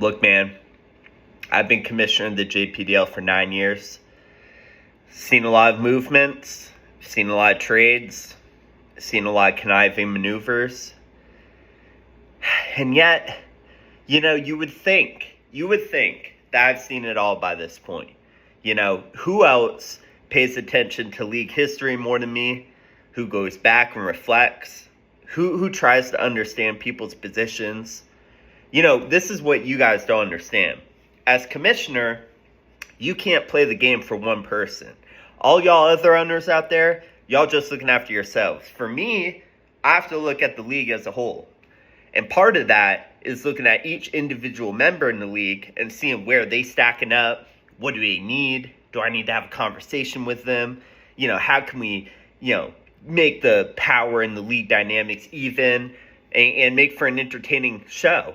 Look, man, I've been commissioner of the JPDL for 9 years. Seen a lot of movements, seen a lot of trades, seen a lot of conniving maneuvers. And yet, you would think that I've seen it all by this point. Who else pays attention to league history more than me? Who goes back and reflects? Who tries to understand people's positions? This is what you guys don't understand. As commissioner, you can't play the game for one person. All y'all other owners out there, y'all just looking after yourselves. For me, I have to look at the league as a whole. And part of that is looking at each individual member in the league and seeing where they stacking up. What do they need? Do I need to have a conversation with them? How can we, make the power in the league dynamics even and make for an entertaining show?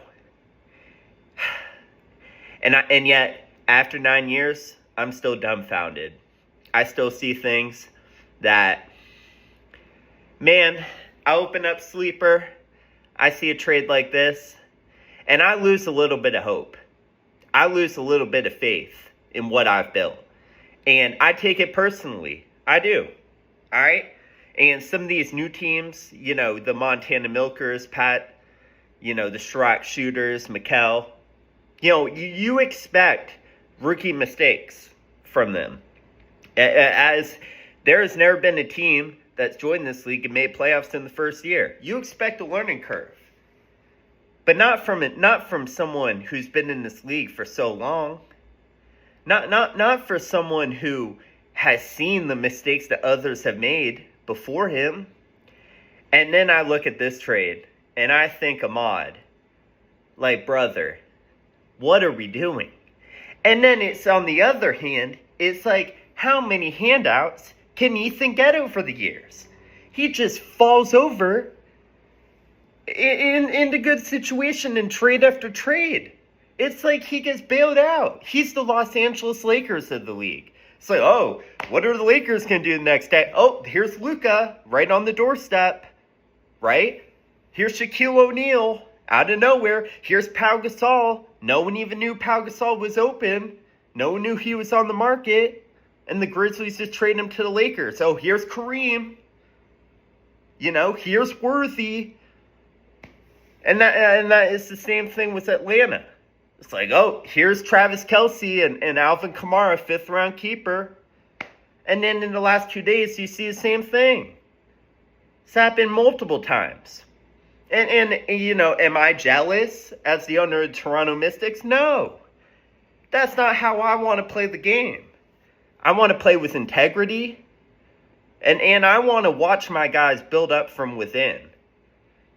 And yet, after 9 years, I'm still dumbfounded. I still see things that, man, I open up Sleeper, I see a trade like this, and I lose a little bit of hope. I lose a little bit of faith in what I've built. And I take it personally. I do. All right? And some of these new teams, the Montana Milkers, Pat, the Schrock Shooters, Mikkel, you expect rookie mistakes from them. As there has never been a team that's joined this league and made playoffs in the first year. You expect a learning curve. But not from someone who's been in this league for so long. Not for someone who has seen the mistakes that others have made before him. And then I look at this trade and I think, Ahmad, like, brother, what are we doing? And then it's on the other hand, it's like, how many handouts can Ethan get over the years? He just falls over into good situation and trade after trade. It's like he gets bailed out. He's the Los Angeles Lakers of the league. It's like, oh, what are the Lakers going to do the next day? Oh, here's Luka right on the doorstep, right? Here's Shaquille O'Neal out of nowhere. Here's Pau Gasol. No one even knew Pau Gasol was open. No one knew he was on the market. And the Grizzlies just trade him to the Lakers. Oh, here's Kareem. Here's Worthy. And that is the same thing with Atlanta. It's like, oh, here's Travis Kelce and Alvin Kamara, 5th-round keeper. And then in the last 2 days, you see the same thing. It's happened multiple times. And am I jealous as the owner of the Toronto Mystics? No. That's not how I want to play the game. I want to play with integrity. And I want to watch my guys build up from within.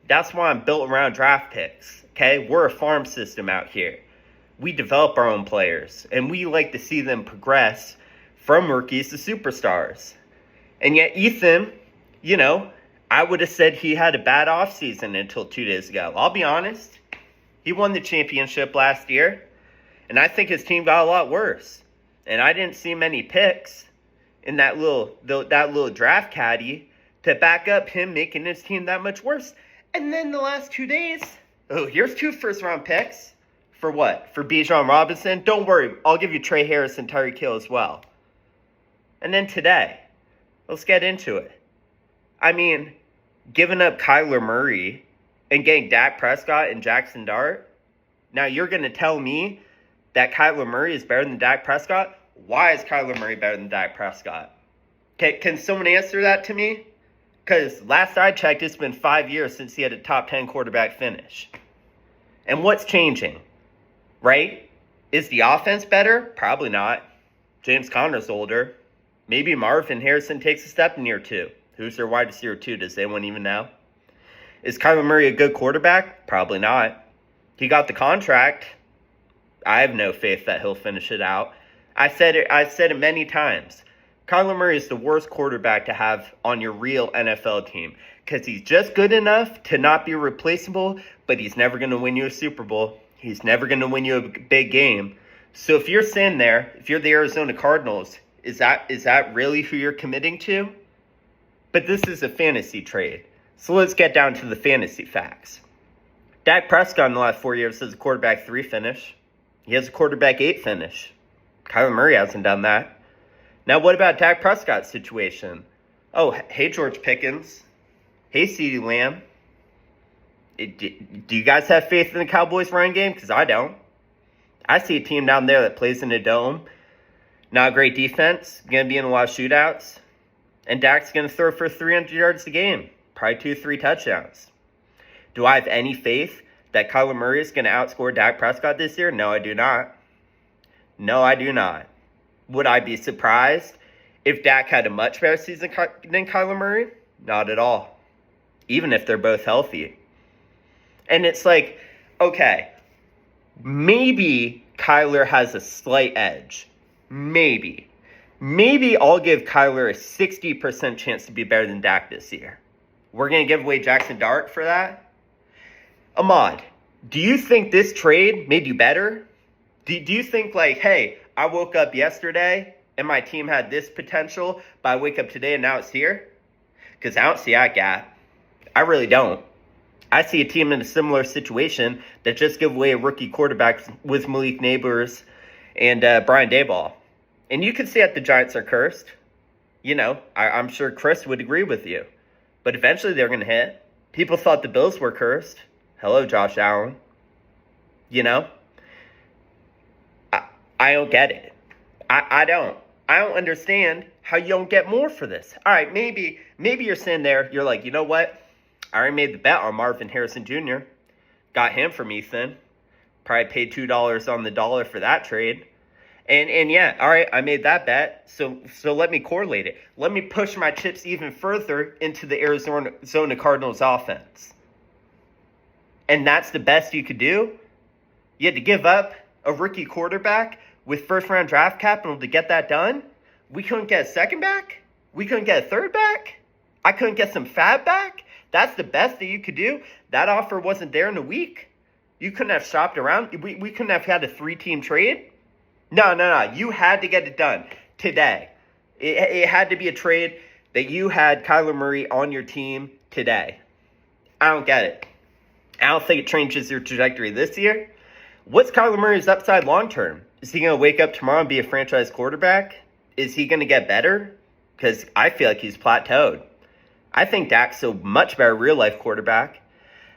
That's why I'm built around draft picks. Okay? We're a farm system out here. We develop our own players. And we like to see them progress from rookies to superstars. And yet Ethan, I would have said he had a bad offseason until 2 days ago. I'll be honest. He won the championship last year. And I think his team got a lot worse. And I didn't see many picks in that little draft caddy to back up him making his team that much worse. And then the last 2 days, oh, here's 2 first-round picks. For what? For Bijan Robinson? Don't worry. I'll give you Trey Harris and Tyreek Hill as well. And then today, let's get into it. I mean, giving up Kyler Murray and getting Dak Prescott and Jackson Dart. Now you're going to tell me that Kyler Murray is better than Dak Prescott? Why is Kyler Murray better than Dak Prescott? Can someone answer that to me? Because last I checked, it's been 5 years since he had a top 10 quarterback finish. And what's changing? Right? Is the offense better? Probably not. James Conner's older. Maybe Marvin Harrison takes a step in year 2. Who's their wide receiver 2? Does anyone even know? Is Kyler Murray a good quarterback? Probably not. He got the contract. I have no faith that he'll finish it out. I've said it many times. Kyler Murray is the worst quarterback to have on your real NFL team because he's just good enough to not be replaceable, but he's never going to win you a Super Bowl. He's never going to win you a big game. So if you're sitting there, if you're the Arizona Cardinals, is that really who you're committing to? But this is a fantasy trade. So let's get down to the fantasy facts. Dak Prescott in the last 4 years has a quarterback 3 finish. He has a quarterback 8 finish. Kyler Murray hasn't done that. Now, what about Dak Prescott's situation? Oh, hey, George Pickens. Hey, CeeDee Lamb. Do you guys have faith in the Cowboys' run game? Because I don't. I see a team down there that plays in a dome. Not a great defense. Going to be in a lot of shootouts. And Dak's going to throw for 300 yards a game. Probably 2-3 touchdowns. Do I have any faith that Kyler Murray is going to outscore Dak Prescott this year? No, I do not. No, I do not. Would I be surprised if Dak had a much better season than Kyler Murray? Not at all. Even if they're both healthy. And it's like, okay, maybe Kyler has a slight edge. Maybe. Maybe I'll give Kyler a 60% chance to be better than Dak this year. We're going to give away Jackson Dart for that? Ahmad, do you think this trade made you better? Do you think like, hey, I woke up yesterday and my team had this potential, but I wake up today and now it's here? Because I don't see that gap. I really don't. I see a team in a similar situation that just gave away a rookie quarterback with Malik Neighbors and Brian Daboll. And you can see that the Giants are cursed. You know, I'm sure Chris would agree with you. But eventually they're going to hit. People thought the Bills were cursed. Hello, Josh Allen. You know? I don't get it. I don't. I don't understand how you don't get more for this. All right, maybe you're sitting there. You're like, you know what? I already made the bet on Marvin Harrison Jr. Got him from Ethan. Probably paid $2 on the dollar for that trade. And yeah, all right, I made that bet. So let me correlate it. Let me push my chips even further into the Arizona Cardinals offense. And that's the best you could do? You had to give up a rookie quarterback with first-round draft capital to get that done? We couldn't get a second back? We couldn't get a third back? I couldn't get some fab back? That's the best that you could do? That offer wasn't there in a week? You couldn't have shopped around? We couldn't have had a 3-team trade? No. You had to get it done today. It had to be a trade that you had Kyler Murray on your team today. I don't get it. I don't think it changes your trajectory this year. What's Kyler Murray's upside long term? Is he going to wake up tomorrow and be a franchise quarterback? Is he going to get better? Because I feel like he's plateaued. I think Dak's a much better real-life quarterback.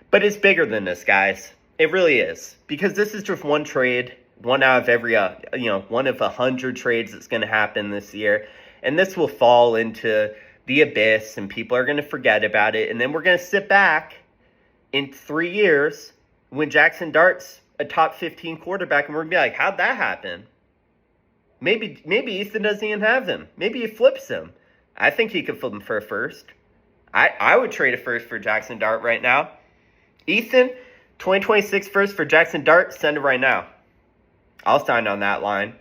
But it's bigger than this, guys. It really is. Because this is just one trade, one out of every, one of 100 trades that's going to happen this year. And this will fall into the abyss, and people are going to forget about it. And then we're going to sit back in 3 years when Jackson Dart's a top 15 quarterback, and we're going to be like, how'd that happen? Maybe Ethan doesn't even have him. Maybe he flips him. I think he could flip him for a first. I would trade a first for Jackson Dart right now. Ethan, 2026 first for Jackson Dart, send it right now. I'll sign on that line.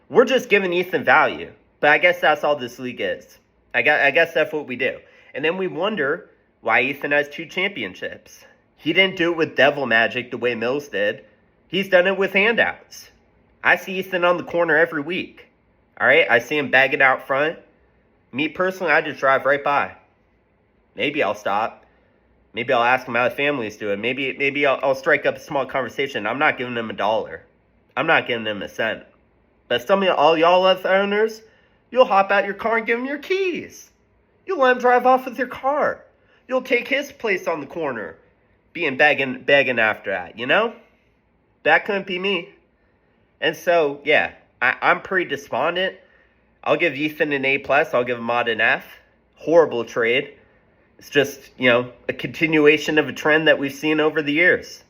We're just giving Ethan value. But I guess that's all this league is. I guess that's what we do. And then we wonder why Ethan has 2 championships. He didn't do it with devil magic the way Mills did. He's done it with handouts. I see Ethan on the corner every week. All right? I see him bagging out front. Me personally, I just drive right by. Maybe I'll stop. Maybe I'll ask him how the family's doing. Maybe I'll strike up a small conversation. I'm not giving him $1. I'm not giving him a cent. But some of all y'all owners, you'll hop out your car and give him your keys. You'll let him drive off with your car. You'll take his place on the corner, begging after that, you know? That couldn't be me. And so, yeah, I'm pretty despondent. I'll give Ethan an A+. I'll give Ahmad an F. Horrible trade. It's just, a continuation of a trend that we've seen over the years.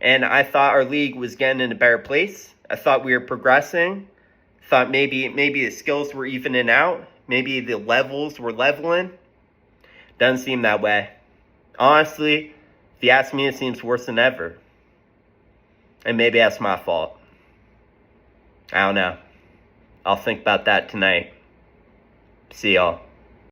And I thought our league was getting in a better place. I thought we were progressing. Thought maybe the skills were evening out. Maybe the levels were leveling. Doesn't seem that way. Honestly, if you ask me, it seems worse than ever. And maybe that's my fault. I don't know. I'll think about that tonight. See y'all.